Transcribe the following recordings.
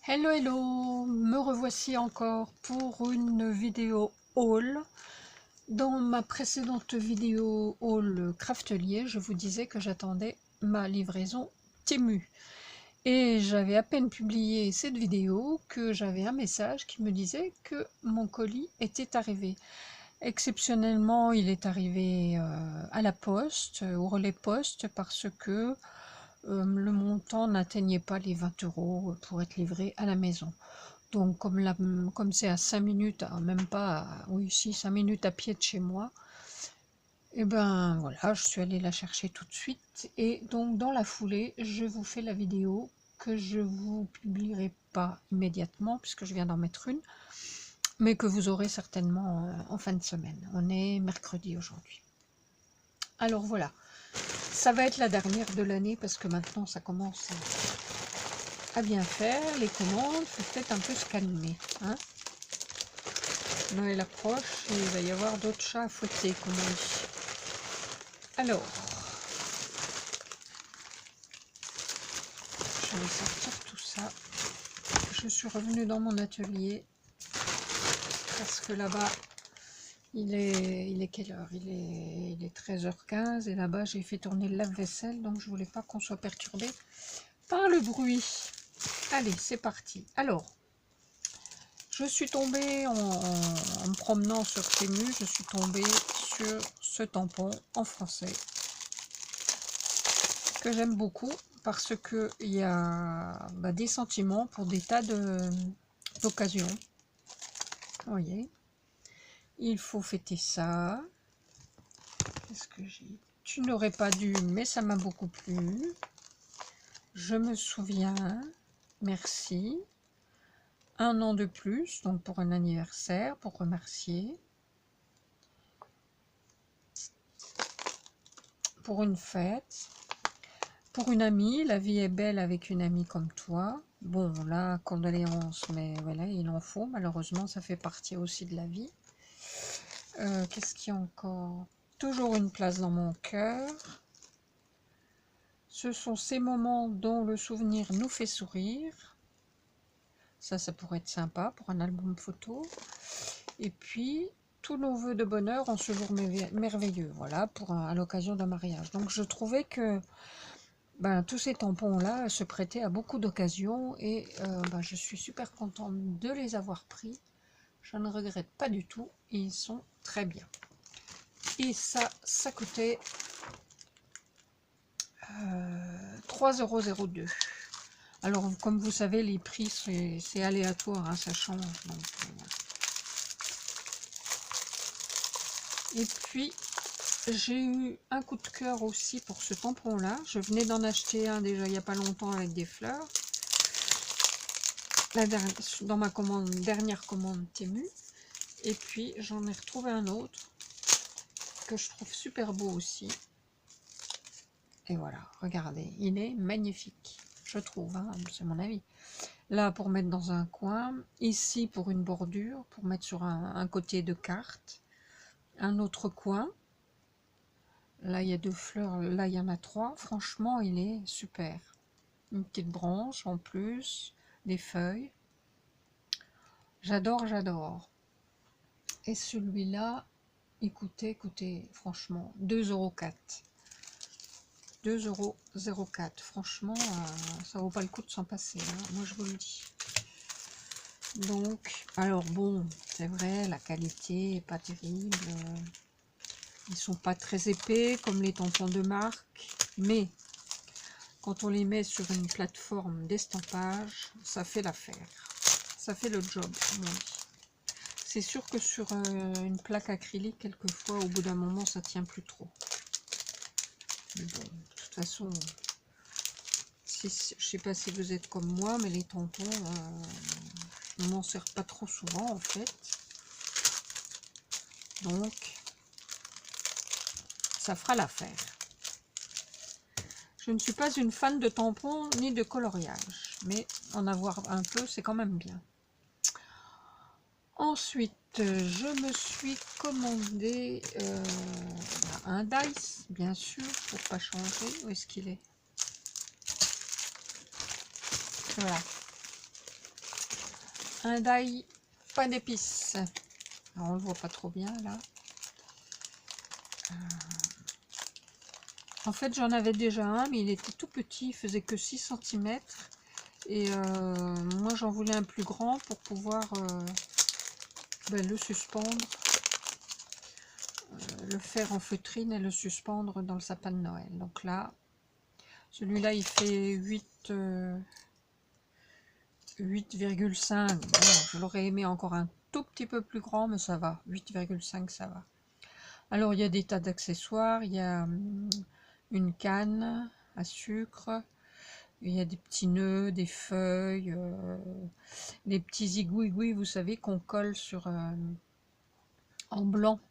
Hello hello, me revoici encore pour une vidéo haul. Dans ma précédente vidéo haul Craftelier, je vous disais que j'attendais ma livraison Temu. Et j'avais à peine publié cette vidéo que j'avais un message qui me disait que mon colis était arrivé. Exceptionnellement, il est arrivé à la poste, au relais poste, parce que le montant n'atteignait pas les 20 € pour être livré à la maison. Donc comme c'est à 5 minutes, même pas, oui si 5 minutes à pied de chez moi, et ben voilà, je suis allée la chercher tout de suite. Et donc dans la foulée, je vous fais la vidéo que je vous publierai pas immédiatement, puisque je viens d'en mettre une, mais que vous aurez certainement en fin de semaine. On est mercredi aujourd'hui. Alors voilà, ça va être la dernière de l'année, parce que maintenant ça commence à bien faire, les commandes, faut peut-être un peu se calmer, hein. Noël approche et il va y avoir d'autres chats à fouetter, comme on dit. Alors, je vais sortir tout ça. Je suis revenue dans mon atelier parce que là-bas, il est quelle heure? Il est 13h15 et là-bas, j'ai fait tourner le lave-vaisselle, donc je voulais pas qu'on soit perturbé par le bruit. Allez, c'est parti. Alors, je suis tombée en me promenant sur Temu, je suis tombée sur ce tampon en français que j'aime beaucoup parce que il y a des sentiments pour des tas d'occasions. Vous voyez, il faut fêter ça. Qu'est-ce que j'ai? Tu n'aurais pas dû, mais ça m'a beaucoup plu. Je me souviens. Merci. Un an de plus, donc pour un anniversaire, pour remercier. Pour une fête. Pour une amie, la vie est belle avec une amie comme toi. Bon, là, condoléances, mais voilà, il en faut. Malheureusement, ça fait partie aussi de la vie. Qu'est-ce qu'il y a encore? Toujours une place dans mon cœur. Ce sont ces moments dont le souvenir nous fait sourire. Ça pourrait être sympa pour un album photo. Et puis, tous nos vœux de bonheur en ce jour merveilleux. Voilà, à l'occasion d'un mariage. Donc, je trouvais que tous ces tampons-là se prêtaient à beaucoup d'occasions et je suis super contente de les avoir pris. Je ne regrette pas du tout. Ils sont très bien. Et ça coûtait 3,02 €. Alors, comme vous savez, les prix, c'est aléatoire, hein, ça change. Donc, et puis, j'ai eu un coup de cœur aussi pour ce tampon-là. Je venais d'en acheter un déjà il n'y a pas longtemps avec des fleurs. Dans ma dernière commande Temu. Et puis, j'en ai retrouvé un autre que je trouve super beau aussi. Et voilà, regardez, il est magnifique, je trouve, hein, c'est mon avis. Là, pour mettre dans un coin, ici pour une bordure, pour mettre sur un côté de carte, un autre coin. Là, il y a 2 fleurs, là, il y en a 3. Franchement, il est super. Une petite branche en plus, des feuilles. J'adore, j'adore. Et celui-là, écoutez, franchement, 2,04 €. 2,04 €. Franchement, ça vaut pas le coup de s'en passer, hein, moi je vous le dis. Donc, alors bon, c'est vrai, la qualité est pas terrible. Ils sont pas très épais comme les tampons de marque, mais quand on les met sur une plateforme d'estampage, ça fait l'affaire. Ça fait le job, comme on dit. C'est sûr que sur une plaque acrylique, quelquefois, au bout d'un moment, ça tient plus trop. Mais bon, de toute façon, je sais pas si vous êtes comme moi, mais les tampons, on m'en sert pas trop souvent en fait. Donc, ça fera l'affaire. Je ne suis pas une fan de tampons ni de coloriage, mais en avoir un peu, c'est quand même bien. Ensuite, je me suis commandé un dice, bien sûr, pour pas changer. Où est-ce qu'il est? Voilà. un die pain d'épices. Alors on le voit pas trop bien là. En fait j'en avais déjà un, mais il était tout petit, il faisait que 6 cm. Et moi j'en voulais un plus grand pour pouvoir le suspendre, le faire en feutrine et le suspendre dans le sapin de Noël. Donc là, celui-là il fait 8,5. Bon, je l'aurais aimé encore un tout petit peu plus grand, mais ça va. 8,5 ça va. Alors il y a des tas d'accessoires, il y a une canne à sucre, il y a des petits nœuds, des feuilles, des petits igouigouis, vous savez, qu'on colle sur en blanc.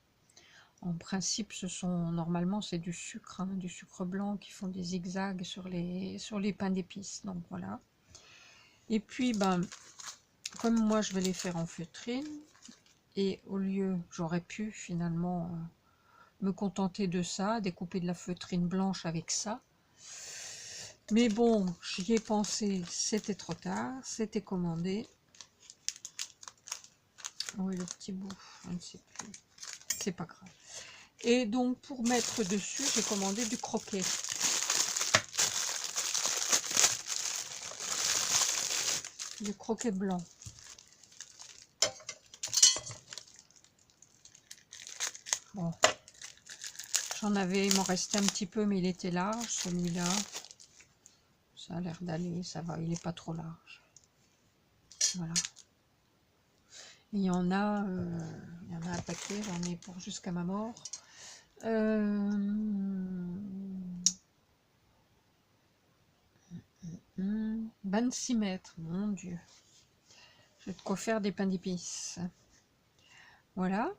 En principe, ce sont normalement c'est du sucre, hein, du sucre blanc qui font des zigzags sur les pains d'épices. Donc voilà. Et puis ben, comme moi je vais les faire en feutrine, et au lieu, j'aurais pu finalement me contenter de ça, découper de la feutrine blanche avec ça. Mais bon, j'y ai pensé, c'était trop tard, c'était commandé. Oui, le petit bout, je ne sais plus. C'est pas grave. Et donc, pour mettre dessus, j'ai commandé du croquet. Du croquet blanc. Bon. J'en avais, il m'en restait un petit peu, mais il était large, celui-là. Ça a l'air d'aller, ça va, il n'est pas trop large. Voilà. Il y en a un paquet, j'en ai pour jusqu'à ma mort. 26 mètres, mon Dieu. J'ai de quoi faire des pains d'épices. Voilà.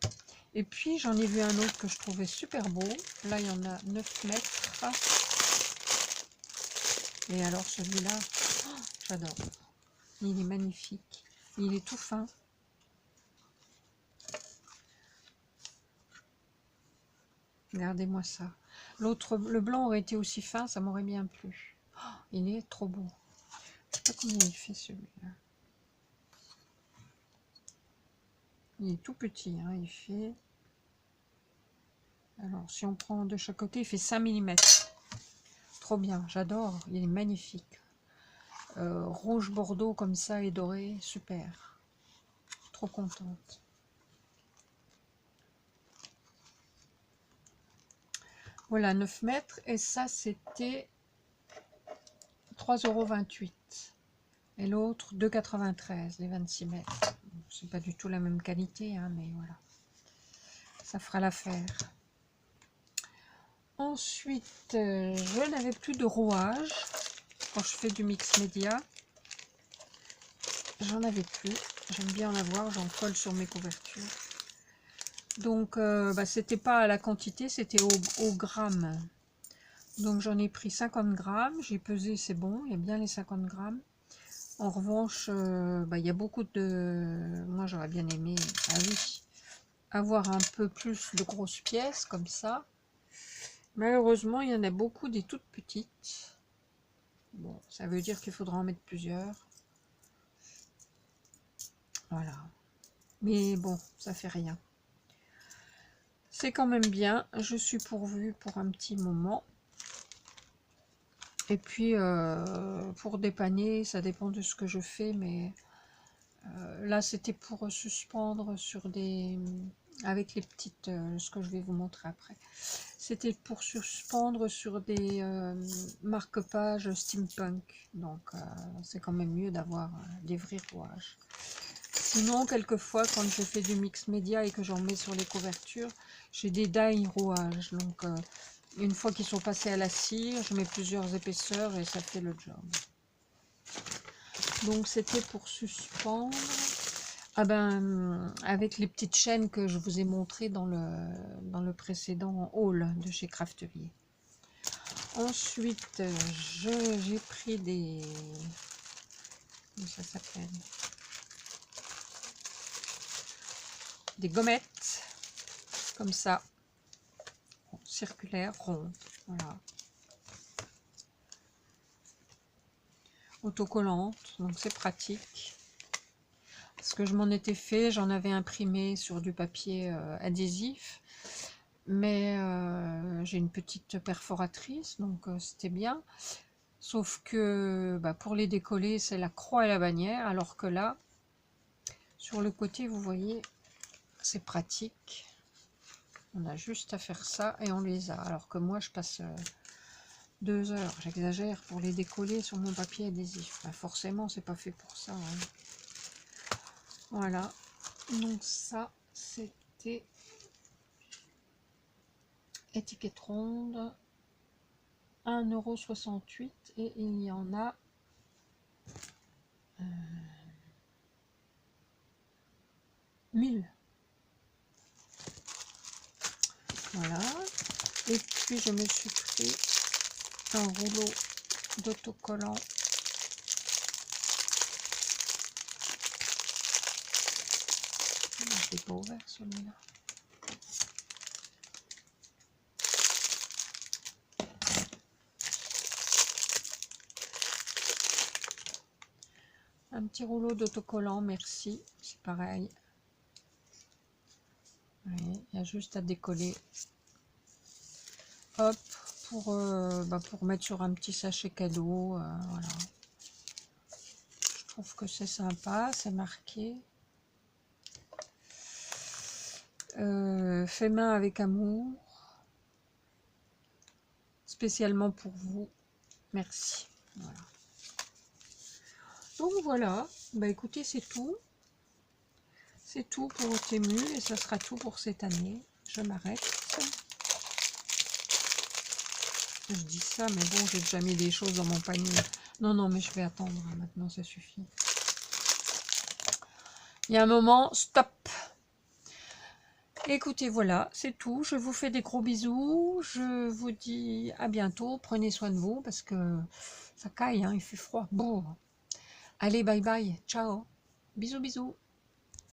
Et puis j'en ai vu un autre que je trouvais super beau. Là, il y en a 9 mètres. Et alors celui-là, oh, j'adore. Il est magnifique. Il est tout fin. Regardez-moi ça. L'autre, le blanc aurait été aussi fin, ça m'aurait bien plu. Oh, il est trop beau. Je sais pas combien il fait celui-là. Il est tout petit, hein, il fait... Alors, si on prend de chaque côté, il fait 5 mm. Trop bien, j'adore, il est magnifique. Rouge bordeaux comme ça et doré, super. Trop contente. Voilà, 9 mètres, et ça, c'était 3,28 €. Et l'autre, 2,93 €, les 26 mètres. C'est pas du tout la même qualité, hein, mais voilà. Ça fera l'affaire. Ensuite, je n'avais plus de rouage. Quand je fais du mix média, j'en avais plus. J'aime bien en avoir, j'en colle sur mes couvertures. Donc, c'était pas à la quantité, c'était au gramme. Donc, j'en ai pris 50 grammes. J'ai pesé, c'est bon, il y a bien les 50 grammes. En revanche, il y a beaucoup de... Moi, j'aurais bien aimé, ah oui, avoir un peu plus de grosses pièces, comme ça. Malheureusement, il y en a beaucoup des toutes petites. Bon, ça veut dire qu'il faudra en mettre plusieurs. Voilà. Mais bon, ça fait rien. C'est quand même bien. Je suis pourvue pour un petit moment. Et puis, pour dépanner, ça dépend de ce que je fais. Mais là, c'était pour suspendre sur des... Avec les petites... ce que je vais vous montrer après. C'était pour suspendre sur des marque-pages steampunk. Donc, c'est quand même mieux d'avoir des vrais rouages. Sinon, quelquefois, quand je fais du mix média et que j'en mets sur les couvertures, j'ai des die rouages. Donc, une fois qu'ils sont passés à la cire, je mets plusieurs épaisseurs et ça fait le job. Donc, c'était pour suspendre. Ah ben, avec les petites chaînes que je vous ai montrées dans le précédent haul de chez Craftelier. Ensuite, j'ai pris des... Comment ça s'appelle? Des gommettes, comme ça, circulaires, rondes, voilà. Autocollantes, donc c'est pratique. parce que je m'en étais fait, j'en avais imprimé sur du papier adhésif, mais j'ai une petite perforatrice, donc c'était bien. Sauf que bah, pour les décoller, c'est la croix et la bannière, alors que là, sur le côté, vous voyez, c'est pratique. On a juste à faire ça et on les a. Alors que moi, je passe 2 heures, j'exagère, pour les décoller sur mon papier adhésif. Bah, forcément, c'est pas fait pour ça. Hein. Voilà. Donc ça, c'était étiquette ronde. 1,68 € et il y en a 1000. Voilà. Et puis je me suis pris un rouleau d'autocollant. Je l'ai pas ouvert celui-là. Un petit rouleau d'autocollant, merci. C'est pareil. Il y a juste à décoller. Hop, pour mettre sur un petit sachet cadeau. Voilà. Je trouve que c'est sympa, c'est marqué. Fait main avec amour. Spécialement pour vous. Merci. Voilà. Donc voilà, bah écoutez, c'est tout. C'est tout pour Temu et ça sera tout pour cette année. Je m'arrête. Je dis ça, mais bon, j'ai déjà mis des choses dans mon panier. Non, non, mais je vais attendre. Maintenant, ça suffit. Il y a un moment, stop. Écoutez, voilà, c'est tout. Je vous fais des gros bisous. Je vous dis à bientôt. Prenez soin de vous parce que ça caille, hein, il fait froid. Bon. Allez, bye bye. Ciao. Bisous, bisous.